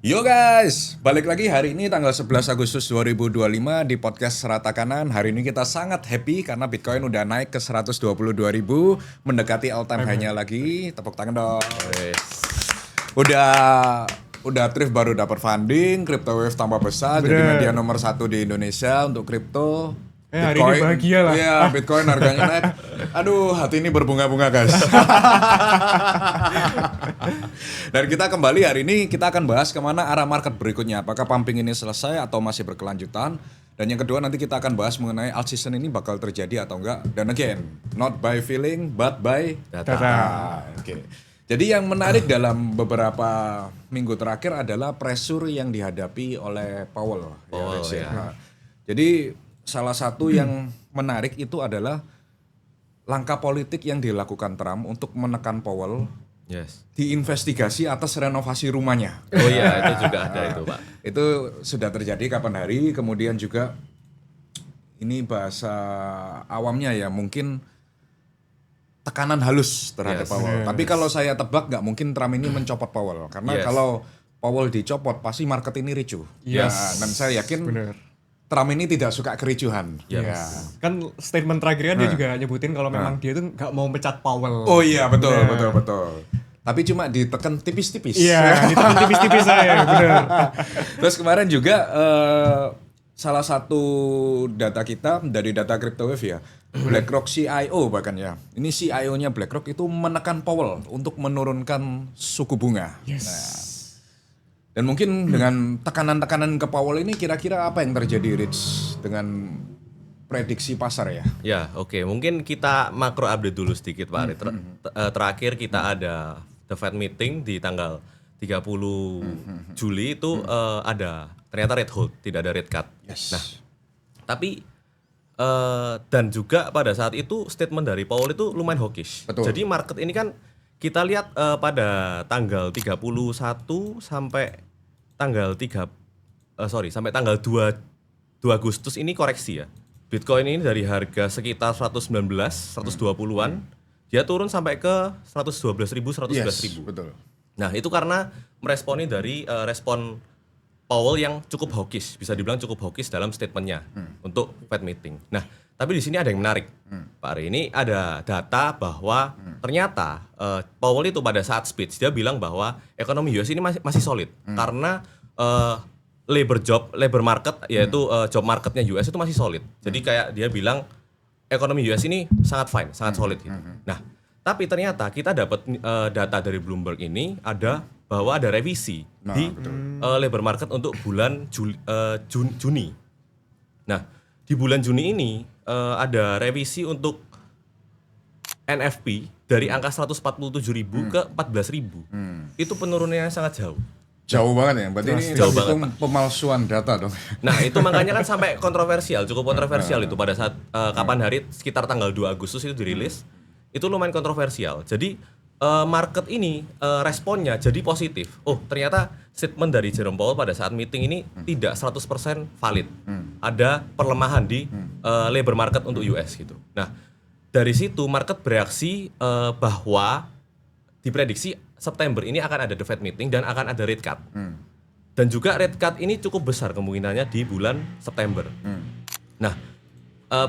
Yo guys, balik lagi hari ini tanggal 11 Agustus 2025 di podcast Rata Kanan. Hari ini kita sangat happy karena Bitcoin udah naik ke 122.000, mendekati all time high-nya lagi. Tepuk tangan dong. Udah Thrift baru dapat funding, Crypto Wave tambah besar, jadi media nomor 1 di Indonesia untuk kripto. Hari ini bahagia lah. Iya, Bitcoin harganya naik. Aduh, hati ini berbunga-bunga guys. Dan kita kembali hari ini, kita akan bahas kemana arah market berikutnya. Apakah pumping ini selesai atau masih berkelanjutan. Dan yang kedua nanti kita akan bahas mengenai alt season ini bakal terjadi atau enggak. Dan again, not by feeling, but by data. Oke. Jadi yang menarik dalam beberapa minggu terakhir adalah pressure yang dihadapi oleh Powell. Jadi salah satu yang menarik itu adalah langkah politik yang dilakukan Trump untuk menekan Powell diinvestigasi atas renovasi rumahnya. Oh iya, itu juga ada itu Pak. Itu sudah terjadi kapan hari, kemudian juga ini bahasa awamnya ya mungkin tekanan halus terhadap Powell. Tapi kalau saya tebak nggak mungkin Trump ini mencopot Powell. Karena kalau Powell dicopot pasti market ini ricuh. Ya, dan saya yakin Trump ini tidak suka kericuhan. Ya. Kan statement terakhirnya dia juga nyebutin kalau memang dia tuh nggak mau mecat Powell. Oh iya betul. Tapi cuma ditekan tipis-tipis. Iya, ditekan tipis-tipis saya, benar. Terus kemarin juga salah satu data kita dari data Crypto Wave ya, BlackRock CIO bahkan ya. Ini CIO-nya BlackRock itu menekan Powell untuk menurunkan suku bunga. Nah, dan mungkin dengan tekanan-tekanan ke Powell ini kira-kira apa yang terjadi Rich dengan prediksi pasar ya? Ya, oke. Mungkin kita makro update dulu sedikit Pak Ari. Terakhir kita ada The Fed meeting di tanggal 30 Juli itu ada ternyata rate hold, tidak ada rate cut. Nah, tapi dan juga pada saat itu statement dari Powell itu lumayan hawkish. Jadi market ini kan kita lihat pada tanggal 31 sampai tanggal 2 Agustus ini koreksi ya. Bitcoin ini dari harga sekitar 119, 120-an, dia turun sampai ke 112.000, 111.000. Betul. Nah, itu karena meresponi dari respon Powell yang cukup hawkish, bisa dibilang cukup hawkish dalam statementnya untuk Fed meeting. Nah, tapi di sini ada yang menarik, Pak Ari. Ini ada data bahwa ternyata Powell itu pada saat speech dia bilang bahwa ekonomi US ini masih solid karena labor market yaitu job marketnya US itu masih solid. Jadi kayak dia bilang ekonomi US ini sangat fine, sangat solid gitu. Nah, tapi ternyata kita dapat data dari Bloomberg ini bahwa ada revisi di labor market untuk bulan Juni. Nah, di bulan Juni ini ada revisi untuk NFP dari angka 147.000 ke 14.000. Itu penurunannya sangat jauh. Jauh banget ya, berarti ini itu pemalsuan data dong. Nah, itu makanya kan sampai kontroversial, cukup kontroversial itu pada saat kapan hari sekitar tanggal 2 Agustus itu dirilis. Itu lumayan kontroversial. Jadi market ini responnya jadi positif. Oh, ternyata statement dari Jerome Powell pada saat meeting ini tidak 100% valid. Ada perlemahan di labor market untuk US gitu. Nah, dari situ market bereaksi bahwa diprediksi September ini akan ada the Fed meeting dan akan ada rate cut. Dan juga rate cut ini cukup besar kemungkinannya di bulan September. Nah,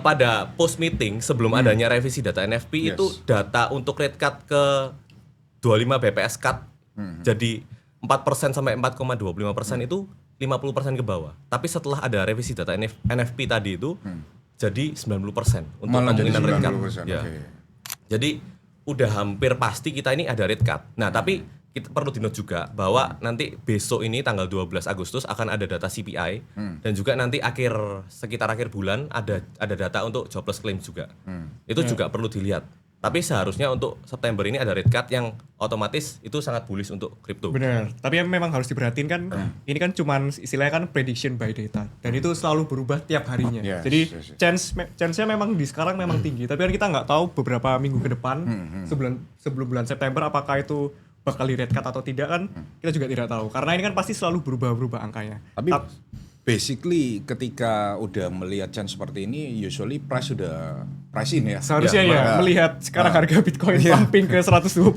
pada post meeting sebelum adanya revisi data NFP itu data untuk rate cut ke 25 BPS cut jadi 4% sampai 4,25% itu 50% ke bawah. Tapi setelah ada revisi data NFP tadi itu jadi 90% untuk kemungkinan rate cut. Ya. Jadi udah hampir pasti kita ini ada rate cut. Nah, tapi kita perlu dinote juga bahwa nanti besok ini tanggal 12 Agustus akan ada data CPI dan juga nanti sekitar akhir bulan ada data untuk jobless claim juga. Itu juga perlu dilihat. Tapi seharusnya untuk September ini ada rate cut yang otomatis itu sangat bullish untuk kripto. Benar. Tapi yang memang harus diperhatiin kan ini kan cuman istilahnya kan prediction by data dan itu selalu berubah tiap harinya. Jadi chance-nya memang di sekarang memang tinggi. Tapi kan kita nggak tahu beberapa minggu ke depan sebelum bulan September apakah itu bakal di rate cut atau tidak kan kita juga tidak tahu. Karena ini kan pasti selalu berubah angkanya. Tapi basically ketika udah melihat chance seperti ini, usually price sudah price in ya. Seharusnya ya melihat sekarang harga Bitcoin pumping ke 122.000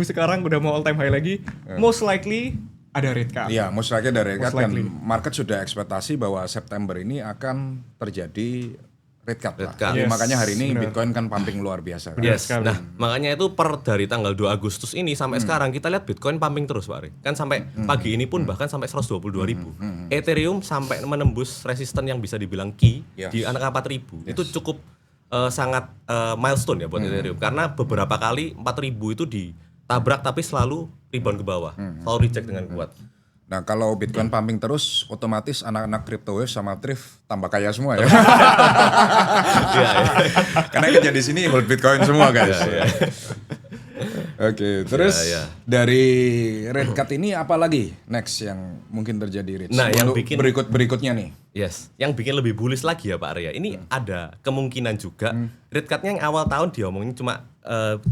sekarang udah mau all time high lagi, most likely ada rate cut. Iya, most likely ada rate cut, Most dan likely. market sudah ekspektasi bahwa September ini akan terjadi rate cut. Rate lah. cut. Jadi Yes, makanya hari ini benar. Bitcoin kan pumping luar biasa. kan. Yes. sekali. Nah, makanya itu dari tanggal 2 Agustus ini sampai sekarang kita lihat Bitcoin pumping terus, Pak Ari. Kan sampai pagi ini pun bahkan sampai 122.000. Ethereum sampai menembus resisten yang bisa dibilang key Yes. di angka 4.000. Itu cukup sangat milestone ya buat Ethereum, karena beberapa kali 4.000 itu ditabrak tapi selalu rebound ke bawah. Selalu reject dengan kuat. Nah, kalau Bitcoin pumping terus, otomatis anak-anak CryptoWave sama Thrift tambah kaya semua ya. Iya, iya. Karena kerja di sini hold Bitcoin semua, guys. Oke, terus Iya, iya. dari rate cut ini apa lagi next yang mungkin terjadi, Rich? Nah, yang Untuk bikin- berikutnya nih. Yes, yang bikin lebih bullish lagi ya Pak Arya. Ini ada kemungkinan juga rate cut-nya yang awal tahun diomongin cuma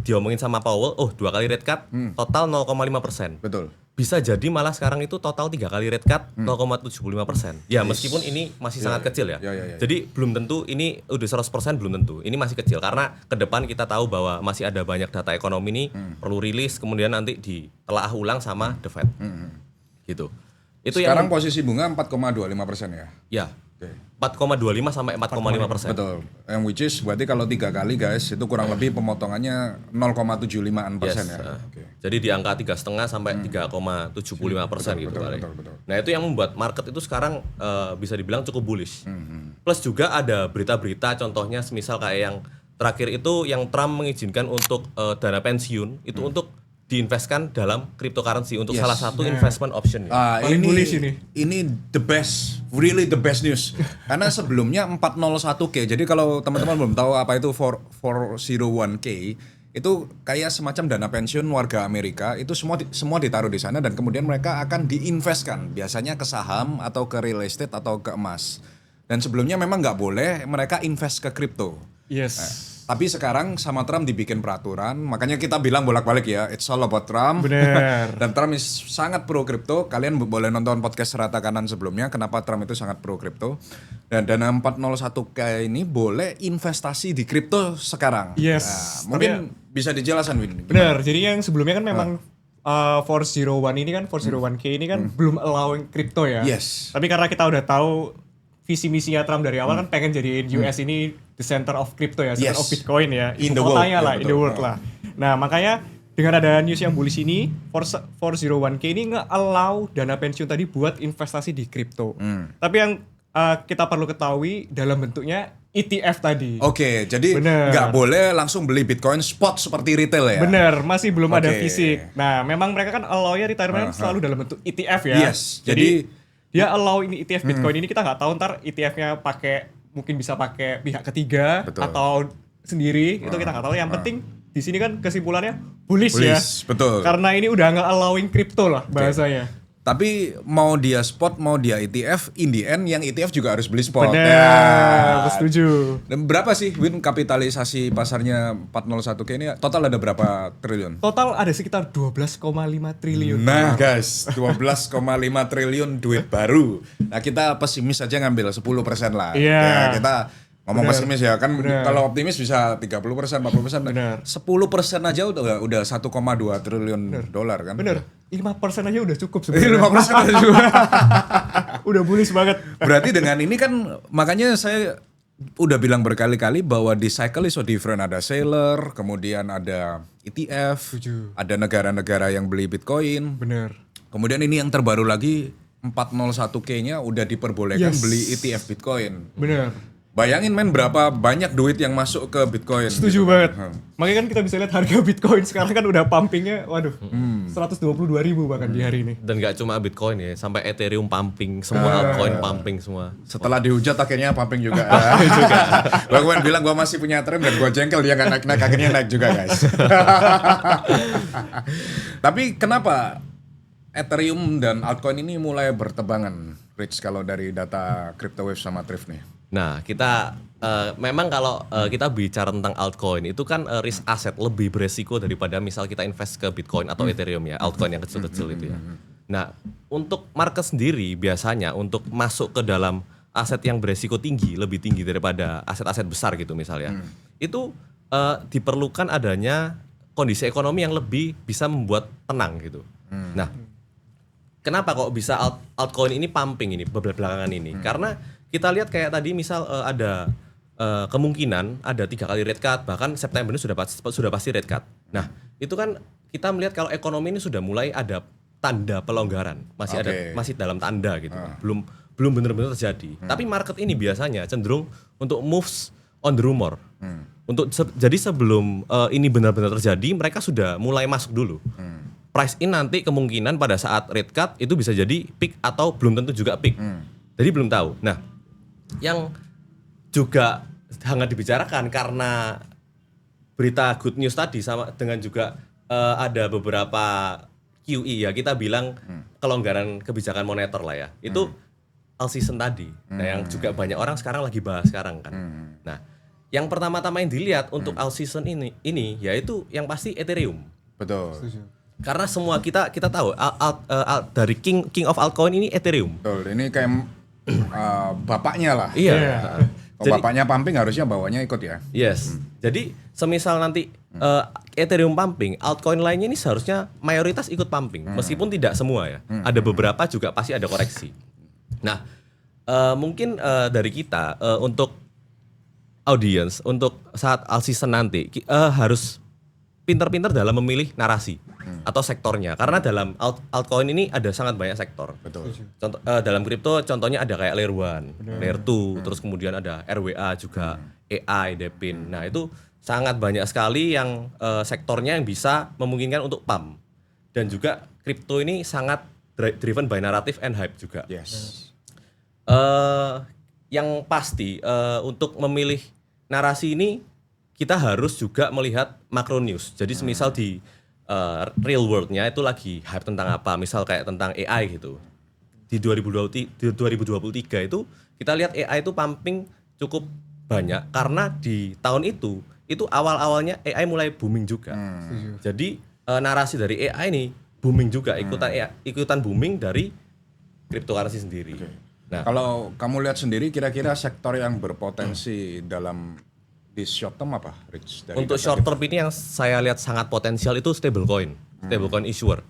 diomongin sama Powell, 2 kali rate cut, total 0,5%. Betul. Bisa jadi malah sekarang itu total 3 kali rate cut 0,75%. Ya meskipun ini masih sangat kecil ya. Ya. Jadi belum tentu ini udah 100% belum tentu. Ini masih kecil karena ke depan kita tahu bahwa masih ada banyak data ekonomi ini perlu rilis kemudian nanti ditelaah ulang sama The Fed. Gitu. Itu Sekarang yang posisi bunga 4,25% ya. ya Oke. 4,25 sampai 4,5%. Betul. Yang which is berarti kalau 3 kali, guys, itu kurang lebih pemotongannya 0,75% Yes, ya. Oke. Jadi di angka 3,5 sampai 3,75% gitu betul, kali. betul. Nah itu yang membuat market itu sekarang bisa dibilang cukup bullish. Plus juga ada berita-berita, contohnya semisal kayak yang terakhir itu yang Trump mengizinkan untuk dana pensiun itu untuk diinvestkan dalam cryptocurrency untuk Yes. salah satu investment option. Paling bullish ini. Ini the best, really the best news. Karena sebelumnya 401K. Jadi kalau teman-teman belum tahu apa itu 401K, itu kayak semacam dana pensiun warga Amerika, itu semua ditaruh di sana dan kemudian mereka akan diinvestkan, biasanya ke saham atau ke real estate atau ke emas. Dan sebelumnya memang nggak boleh mereka invest ke kripto. Yes. Tapi sekarang sama Trump dibikin peraturan, makanya kita bilang bolak-balik ya, it's all about Trump. Bener. Dan Trump is sangat pro kripto. Kalian boleh nonton podcast Rata Kanan sebelumnya, kenapa Trump itu sangat pro kripto. Dan dana 401K ini boleh investasi di kripto sekarang. Yes. Nah, mungkin bisa dijelaskan, Win. Bener, jadi yang sebelumnya kan memang 401 ini kan 401K ini kan belum allowing crypto ya. Yes. Tapi karena kita udah tahu visi misinya Trump dari awal kan pengen jadiin US ini the center of crypto ya, center Yes. of Bitcoin ya, In ibu the world, kotanya ya, lah, in the betul. world lah. Nah makanya dengan ada news yang bullish ini, 401K ini nge-allow dana pensiun tadi buat investasi di kripto. Tapi yang kita perlu ketahui dalam bentuknya ETF tadi. Oke, jadi Bener. nggak boleh langsung beli Bitcoin spot seperti retail ya? Bener, masih belum ada Oke. fisik. Nah, memang mereka kan allow-nya retirement selalu dalam bentuk ETF ya. Yes, Jadi dia allow ini ETF Bitcoin ini kita nggak tahu ntar ETF-nya mungkin bisa pakai pihak ketiga Betul. atau sendiri, itu kita nggak tahu. Yang penting di sini kan kesimpulannya bullish ya. Bullish, betul. Karena ini udah nggak allowing crypto lah bahasanya. Tapi mau dia spot, mau dia ETF, in the end yang ETF juga harus beli spot. Bener, Ya. setuju. Dan berapa sih Win kapitalisasi pasarnya 401K ini? Total ada berapa triliun? Total ada sekitar 12,5 triliun. Nah guys, 12,5 triliun duit baru. Nah kita pesimis aja ngambil 10% lah. Iya. Ya, kita ngomong Bener. pesimis ya kan, Bener. kalau optimis bisa 30%, 40%. Bener. 10% aja udah 1,2 triliun dolar kan. Bener, 5% aja udah cukup Ini sebenarnya. 5% aja juga. Udah bullish banget. Berarti dengan ini kan makanya saya udah bilang berkali-kali bahwa di cycle is so different. Ada seller, kemudian ada ETF, ada negara-negara yang beli Bitcoin. Bener. Kemudian ini yang terbaru lagi 401K-nya udah diperbolehkan Yes. beli ETF Bitcoin. Bener. Bayangin men berapa banyak duit yang masuk ke Bitcoin. Setuju gitu. banget. Makanya kan kita bisa lihat harga Bitcoin sekarang kan udah pumpingnya, waduh, 122.000 bahkan di hari ini. Dan nggak cuma Bitcoin ya, sampai Ethereum pumping, semua altcoin pumping semua. Setelah dihujat akhirnya pumping juga. Gua kemarin bilang gua masih punya Ethereum dan gua jengkel dia nggak naik-naik, akhirnya naik juga guys. Tapi kenapa Ethereum dan altcoin ini mulai bertebangan, Rich, kalau dari data CryptoWave sama Thrift nih? Nah, kita memang kalau kita bicara tentang altcoin itu kan risk aset lebih beresiko daripada misal kita invest ke Bitcoin atau Ethereum ya, altcoin yang kecil-kecil itu ya. Nah, untuk market sendiri biasanya untuk masuk ke dalam aset yang beresiko tinggi, lebih tinggi daripada aset-aset besar gitu misalnya. Itu diperlukan adanya kondisi ekonomi yang lebih bisa membuat tenang gitu. Nah, kenapa kok bisa altcoin ini pumping ini belakangan ini? Karena kita lihat kayak tadi misal ada kemungkinan ada 3 kali rate cut, bahkan September ini sudah pasti rate cut. Nah, itu kan kita melihat kalau ekonomi ini sudah mulai ada tanda pelonggaran, masih dalam tanda gitu. Belum benar-benar terjadi. Tapi market ini biasanya cenderung untuk moves on the rumor. Jadi sebelum ini benar-benar terjadi, mereka sudah mulai masuk dulu. Price in nanti kemungkinan pada saat rate cut itu bisa jadi peak atau belum tentu juga peak. Jadi belum tahu. Nah, yang juga hangat dibicarakan karena berita good news tadi sama dengan juga ada beberapa QE ya, kita bilang kelonggaran kebijakan moneter lah ya. Itu all season tadi. Nah, yang juga banyak orang sekarang lagi bahas sekarang kan. Nah, yang pertama-tama yang dilihat untuk all season ini yaitu yang pasti Ethereum. Betul. Karena semua kita tahu dari king of altcoin ini Ethereum. Betul. Ini kayak bapaknya lah. Iya. Kalau bapaknya pumping harusnya bawahnya ikut ya. Yes. Jadi semisal nanti Ethereum pumping, altcoin lainnya ini seharusnya mayoritas ikut pumping, meskipun tidak semua ya. Ada beberapa juga pasti ada koreksi. Nah, mungkin dari kita untuk audience, untuk saat all season nanti harus pintar-pintar dalam memilih narasi atau sektornya, karena dalam altcoin ini ada sangat banyak sektor. Betul. Contoh dalam kripto contohnya ada kayak layer 1, layer 2, terus kemudian ada RWA juga, AI, DePIN. Nah, itu sangat banyak sekali yang sektornya yang bisa memungkinkan untuk pump. Dan juga kripto ini sangat driven by narrative and hype juga. Yes. Yang pasti untuk memilih narasi ini kita harus juga melihat macro news. Jadi semisal di real world-nya itu lagi hype tentang apa, misal kayak tentang AI gitu. Di 2023 itu kita lihat AI itu pumping cukup banyak karena di tahun itu awal-awalnya AI mulai booming juga. Jadi narasi dari AI ini booming juga, ikutan booming dari cryptocurrency sendiri. Nah, kalau kamu lihat sendiri kira-kira sektor yang berpotensi dalam di short term apa, Rich? Untuk short term ini yang saya lihat sangat potensial itu stablecoin issuer.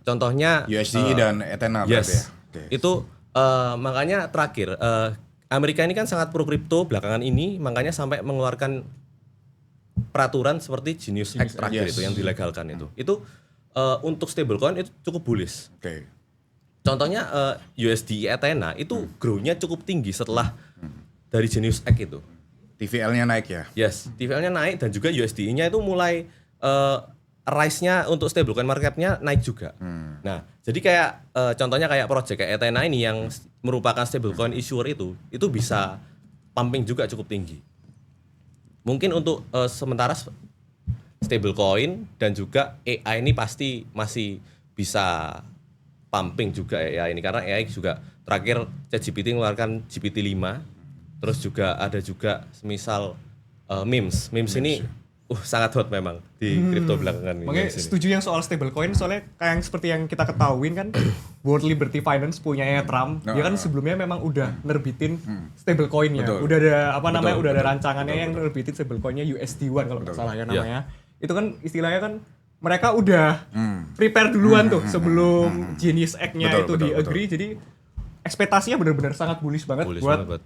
Contohnya USDI dan Ethena yes, berarti ya. Itu makanya terakhir Amerika ini kan sangat pro kripto belakangan ini, makanya sampai mengeluarkan peraturan seperti Genius Act terakhir itu yang dilegalkan itu. Itu untuk stablecoin itu cukup bullish. Contohnya USDI Ethena itu grow-nya cukup tinggi setelah dari Genius Act itu. TVL-nya naik ya? Yes, TVL-nya naik dan juga USDI-nya itu mulai rise-nya untuk stablecoin market-nya naik juga. Nah, jadi kayak contohnya kayak project kayak Ethena ini yang merupakan stablecoin issuer itu bisa pumping juga cukup tinggi. Mungkin untuk sementara stablecoin dan juga AI ini pasti masih bisa pumping juga AI ini, karena AI juga terakhir ChatGPT mengeluarkan GPT-5. Terus juga ada juga semisal memes ini sangat hot memang di kripto belakangan ini. Makanya setuju yang soal stablecoin, soalnya kayak yang seperti yang kita ketahuin kan World Liberty Finance punyanya Trump, dia kan sebelumnya memang udah nerbitin stablecoinnya, udah ada rancangannya yang nerbitin stablecoinnya USD1 kalau nggak salah ya namanya. Itu kan istilahnya kan mereka udah prepare duluan tuh sebelum Genius Act-nya itu di-agree, jadi ekspektasinya benar-benar sangat bullish banget buat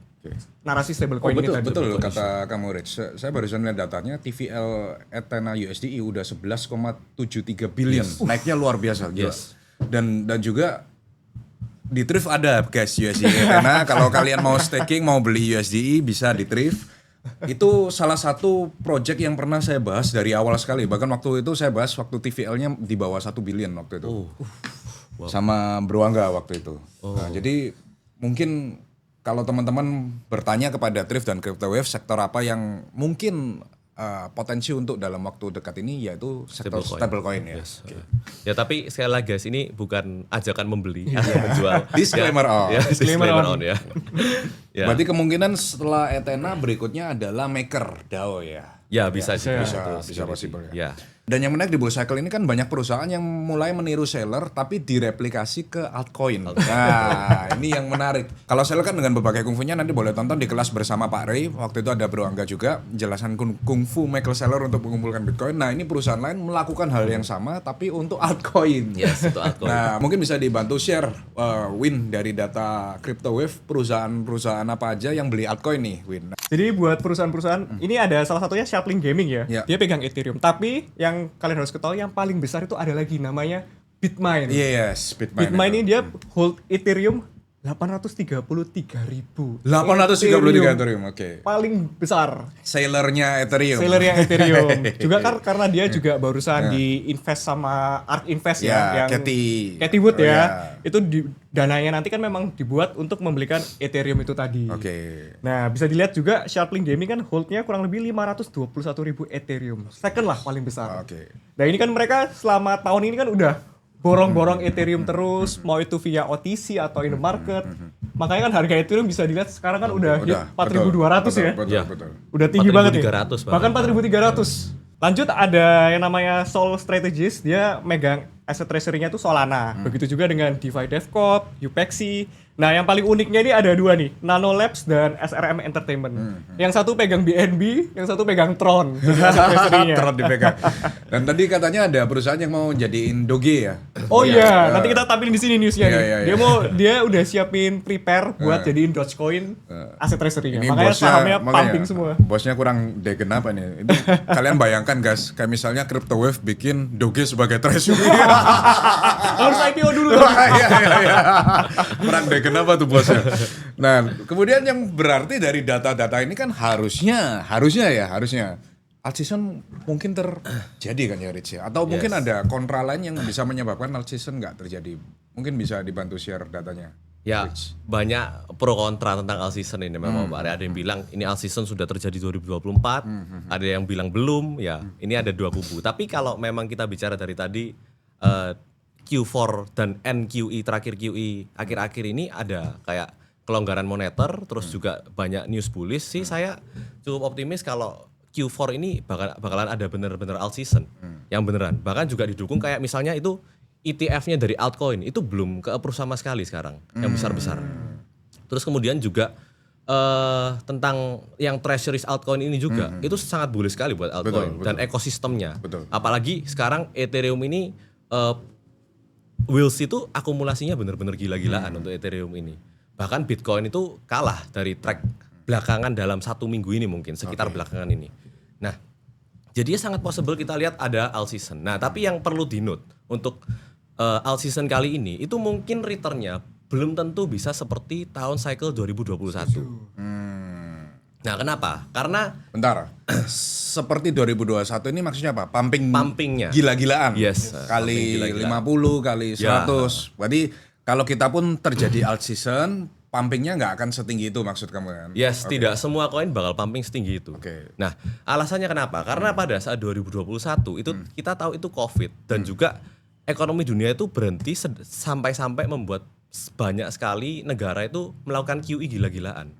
narasi stablecoin ini tadi. Betul kata kamu, Rich. Saya barusan lihat datanya, TVL Ethena USDI udah 11,73 billion. Naiknya luar biasa. Dan juga di Thrift ada guys USDI Ethena. Kalau kalian mau staking, mau beli USDI bisa di Thrift. Itu salah satu project yang pernah saya bahas dari awal sekali. Bahkan waktu itu saya bahas waktu TVL-nya di bawah 1 billion waktu itu. Wow. Sama Beruangga waktu itu. Nah, jadi mungkin kalau teman-teman bertanya kepada Thrift dan CryptoWave, sektor apa yang mungkin potensi untuk dalam waktu dekat ini, yaitu sektor stablecoin ya. Yes. Ya tapi sekali lagi guys, ini bukan ajakan membeli atau menjual. Disclaimer on. Ya, disclaimer on ya. Ya. Berarti kemungkinan setelah Ethena berikutnya adalah Maker DAO ya. Ya bisa bisa possible ya. Dan yang menarik di bull cycle ini kan banyak perusahaan yang mulai meniru seller tapi direplikasi ke altcoin. Nah, ini yang menarik. Kalau seller kan dengan berbagai kungfunya nanti boleh tonton di kelas bersama Pak Ray. Waktu itu ada Bro Angga juga jelasan kungfu Michael Saylor untuk mengumpulkan Bitcoin. Nah, ini perusahaan lain melakukan hal yang sama tapi untuk altcoin. Yes, untuk altcoin. Nah, mungkin bisa dibantu share Win dari data CryptoWave perusahaan-perusahaan apa aja yang beli altcoin nih, Win. Jadi buat perusahaan-perusahaan, ini ada salah satunya Sharpling Gaming ya. Ya. Dia pegang Ethereum. Tapi yang kalian harus ketahui yang paling besar itu ada lagi namanya Bitmain. Yes, Bitmain. Bitmain ini dia hold Ethereum 833.000. 833 Ethereum, oke. Paling besar. Sellernya Ethereum. Sellernya Ethereum. Juga kan karena dia juga barusan di invest sama Ark Invest Ya, yang Cathie Wood Oh, ya. ya. Itu dananya nanti kan memang dibuat untuk membelikan Ethereum itu tadi. Oke. Nah, bisa dilihat juga Sharpling Gaming kan holdnya kurang lebih 521.000 Ethereum. Second lah paling besar. Oke. Nah, ini kan mereka selama tahun ini kan udah borong-borong Ethereum terus, mau itu via OTC atau in the market. Makanya kan harga Ethereum bisa dilihat sekarang kan udah hit 4.200 ya. Betul, Ya. betul. Udah tinggi banget nih. 4.300 Bahkan 4.300. Lanjut ada yang namanya Sol Strategist, dia megang aset treasury-nya tuh Solana. Begitu juga dengan DeFi DevCorp, Upexi. Nah, yang paling uniknya ini ada dua nih, Nano Labs dan SRM Entertainment. Yang satu pegang BNB, yang satu pegang Tron. Jadi aset treasury-nya. Terus dipegang. Dan tadi katanya ada perusahaan yang mau jadiin Doge ya. Oh iya, nanti kita tampilin di sini newsnya Iya, nih. iya, Dia udah siapin prepare buat jadiin Dogecoin aset treasury-nya. Makanya sahamnya pumping semua. Bosnya kurang degen apa nih? Ini kalian bayangkan guys, kayak misalnya CryptoWave bikin Doge sebagai treasury. Harus IPO dulu. Iya. Kurang degen apa tuh bosnya? Nah, kemudian yang berarti dari data-data ini kan harusnya alt season mungkin terjadi kan ya Rich ya? Atau mungkin ada kontra lain yang bisa menyebabkan alt season nggak terjadi? Mungkin bisa dibantu share datanya. Ya, Rich. banyak pro kontra tentang all season ini memang Pak. Ada yang bilang ini all season sudah terjadi 2024, ada yang bilang belum, ya. Ini ada dua kubu. Tapi kalau memang kita bicara dari tadi Q4 dan NQE terakhir QE akhir-akhir ini ada kayak kelonggaran moneter, terus juga banyak news bullish sih. Saya cukup optimis kalau Q4 ini bakalan ada bener-bener alt season yang beneran. Bahkan juga didukung kayak misalnya itu ETF-nya dari altcoin itu belum ke-approve sama sekali sekarang yang besar-besar. Terus kemudian juga tentang yang treasuries altcoin ini juga itu sangat bullish sekali buat altcoin dan ekosistemnya. Betul. Apalagi sekarang Ethereum ini wheels itu akumulasinya benar-benar gila-gilaan untuk Ethereum ini. Bahkan Bitcoin itu kalah dari track belakangan dalam 1 minggu ini mungkin, sekitar belakangan ini. Nah, jadinya sangat possible kita lihat ada alt season. Nah, tapi yang perlu di-note untuk alt season kali ini, itu mungkin return-nya belum tentu bisa seperti tahun cycle 2021. Nah, kenapa? Karena Bentar. Seperti 2021 ini maksudnya apa? Pumpingnya. Gila-gilaan. Yes. Kali Pumping gila-gilaan. 50 kali 100. Ya. Berarti kalau kita pun terjadi alt season, pumpingnya nggak akan setinggi itu maksud kamu kan? yes, tidak semua koin bakal pumping setinggi itu. Oke. Nah, alasannya kenapa? Karena pada saat 2021 itu kita tahu itu Covid dan juga ekonomi dunia itu berhenti sampai-sampai membuat banyak sekali negara itu melakukan QE gila-gilaan.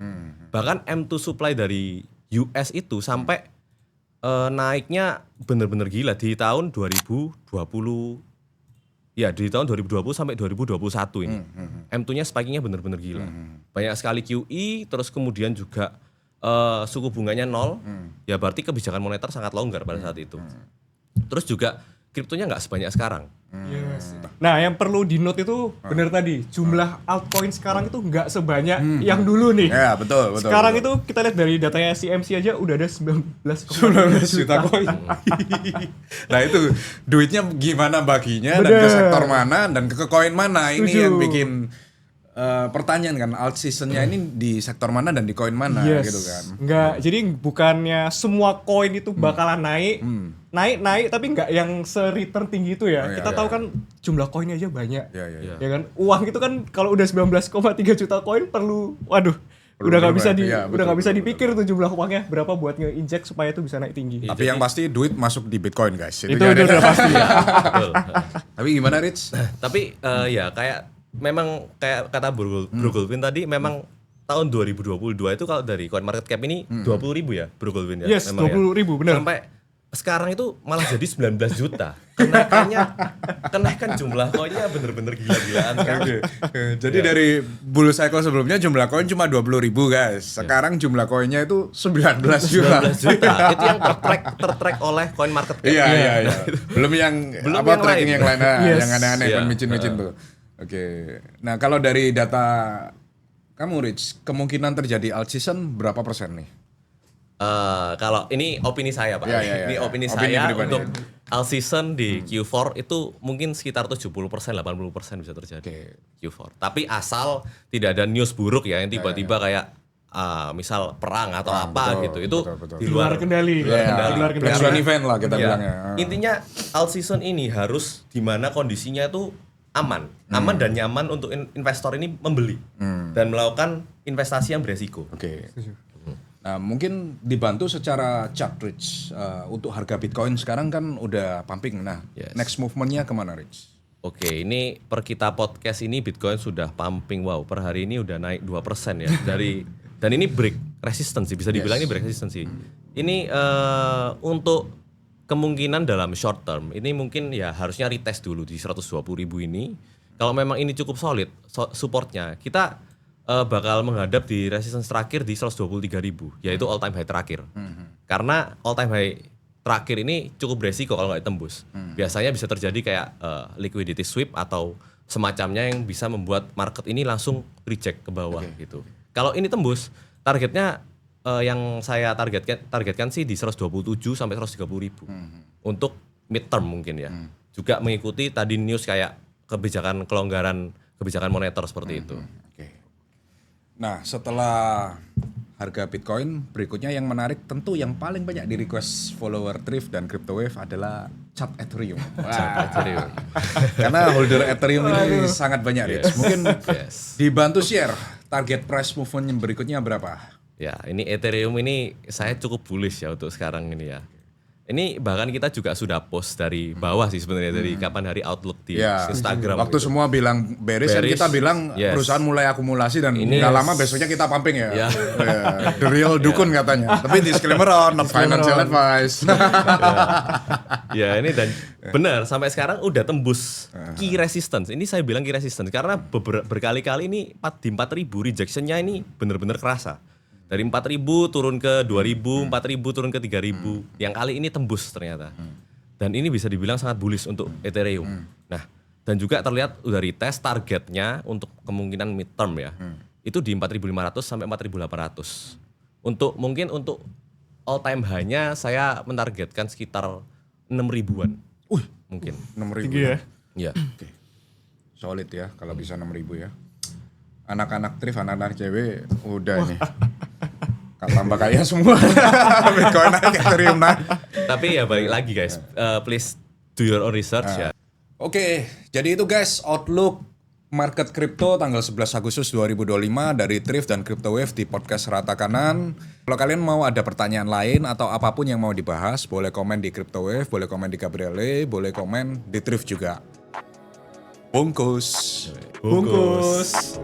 Bahkan M2 supply dari US itu sampai naiknya benar-benar gila di tahun 2020. Ya, di tahun 2020 sampai 2021 ini. M2-nya spikingnya benar-benar gila. Banyak sekali QE, terus kemudian juga suku bunganya 0. Ya berarti kebijakan moneter sangat longgar pada saat itu. Terus juga kriptonya nggak sebanyak sekarang. Yes. Nah, yang perlu di-note itu benar tadi, jumlah altcoin sekarang itu nggak sebanyak yang dulu nih. Ya, betul. Sekarang betul. itu kita lihat dari datanya CMC aja udah ada 19 juta koin. Nah itu duitnya gimana baginya dan Bener. ke sektor mana dan ke koin mana ini Setuju. yang bikin pertanyaan kan alt seasonnya ini di sektor mana dan di koin mana gitu kan. Enggak, jadi bukannya semua koin itu bakalan naik, naik tapi enggak yang se-return tinggi itu ya. Oh, iya, Kita iya. tahu kan jumlah koinnya aja banyak. Ya. Ya kan? Uang itu kan kalau udah 19,3 juta koin perlu udah nggak bisa betul, udah nggak bisa betul, dipikir tuh jumlah uangnya berapa buat nge-inject supaya itu bisa naik tinggi. Tapi yang pasti duit masuk di Bitcoin guys. Itu kan. udah pasti. Betul. Tapi gimana Rich? Tapi ya memang kayak kata Bro Goldwin tadi, memang tahun 2022 itu kalau dari coin market cap ini 20.000 ya Bro Goldwin ya. Yes, memang 20.000 benar. Sampai sekarang itu malah jadi 19 juta. Kenaikan jumlah koinnya bener-bener gila-gilaan kan. Jadi dari bull cycle sebelumnya jumlah koin cuma 20.000 guys. Sekarang jumlah koinnya itu 19 juta. 19 juta. Itu yang tertrack oleh coin market cap. Iya. Belum yang tracking yang lain, yang aneh-aneh Iya. kan micin-micin tuh. Oke. Nah, kalau dari data kamu Rich, kemungkinan terjadi alt season berapa persen nih? Kalau ini opini saya Pak. Iya. Ini opini Opini saya pribadi. untuk all season di Q4 itu mungkin sekitar 70%, 80% bisa terjadi. Q4. Tapi asal tidak ada news buruk ya yang tiba-tiba kayak misal perang atau apa gitu. Itu betul. di luar kendali. Di luar kendali. Di luar kendali. Black Swan event lah kita Iya. bilangnya. Intinya all season ini harus di mana kondisinya itu aman dan nyaman untuk investor ini membeli dan melakukan investasi yang beresiko. Oke. Nah, mungkin dibantu secara chart Rich. Untuk harga Bitcoin sekarang kan udah pumping. Nah, Yes. next movement-nya kemana Rich? Oke, ini per kita podcast ini Bitcoin sudah pumping, wow, per hari ini udah naik 2% ya dan ini break resistance sih, bisa dibilang ini break resistance sih. Ini untuk kemungkinan dalam short term ini mungkin ya harusnya retest dulu di 120.000 ini. Kalau memang ini cukup solid supportnya, kita bakal menghadap di resistance terakhir di 123.000, yaitu all time high terakhir. Karena all time high terakhir ini cukup beresiko kalau nggak ditembus. Biasanya bisa terjadi kayak liquidity sweep atau semacamnya yang bisa membuat market ini langsung reject ke bawah gitu. Kalau ini tembus, targetnya yang saya targetkan sih di 127 sampai 130.000 untuk midterm mungkin ya. Juga mengikuti tadi news kayak kebijakan kebijakan moneter seperti itu. Nah, setelah harga Bitcoin, berikutnya yang menarik tentu yang paling banyak di request follower Thrift dan CryptoWave adalah chart Ethereum. Karena holder Ethereum ini sangat banyak, Rich. Mungkin dibantu share target price movement yang berikutnya berapa? Ya, ini Ethereum ini saya cukup bullish ya untuk sekarang ini ya. Ini bahkan kita juga sudah post dari bawah sih sebenarnya dari kapan hari outlook di Instagram. Waktu gitu. semua bilang bearish, kan kita bilang perusahaan mulai akumulasi dan nggak lama besoknya kita pumping ya. The real dukun katanya. Tapi disclaimer not financial advice. Ya ini dan benar sampai sekarang udah tembus key resistance. Ini saya bilang key resistance karena berkali-kali ini di 4.000 rejectionnya ini benar-benar kerasa. Dari 4.000 turun ke 2.000, 4.000 turun ke 3.000. Yang kali ini tembus ternyata. Dan ini bisa dibilang sangat bullish untuk Ethereum. Nah, dan juga terlihat udah retest targetnya untuk kemungkinan midterm ya. Itu di 4.500 sampai 4.800. Mungkin untuk all time high-nya saya mentargetkan sekitar 6.000-an. Mungkin. 6.000 Tinggi ya. Iya. Solid ya kalau bisa 6.000 ya. Anak-anak Thrift, anak-anak cewek udah nih. Tambah kaya semua. Bitcoin naik, Ethereum naik. Tapi ya balik lagi guys, please do your own research ya. Oke, jadi itu guys outlook market crypto tanggal 11 Agustus 2025 dari Thrift dan CryptoWave di podcast Rata Kanan. Kalau kalian mau ada pertanyaan lain atau apapun yang mau dibahas, boleh komen di CryptoWave, boleh komen di Gabriele, boleh komen di Thrift juga. Bungkus. Bungkus.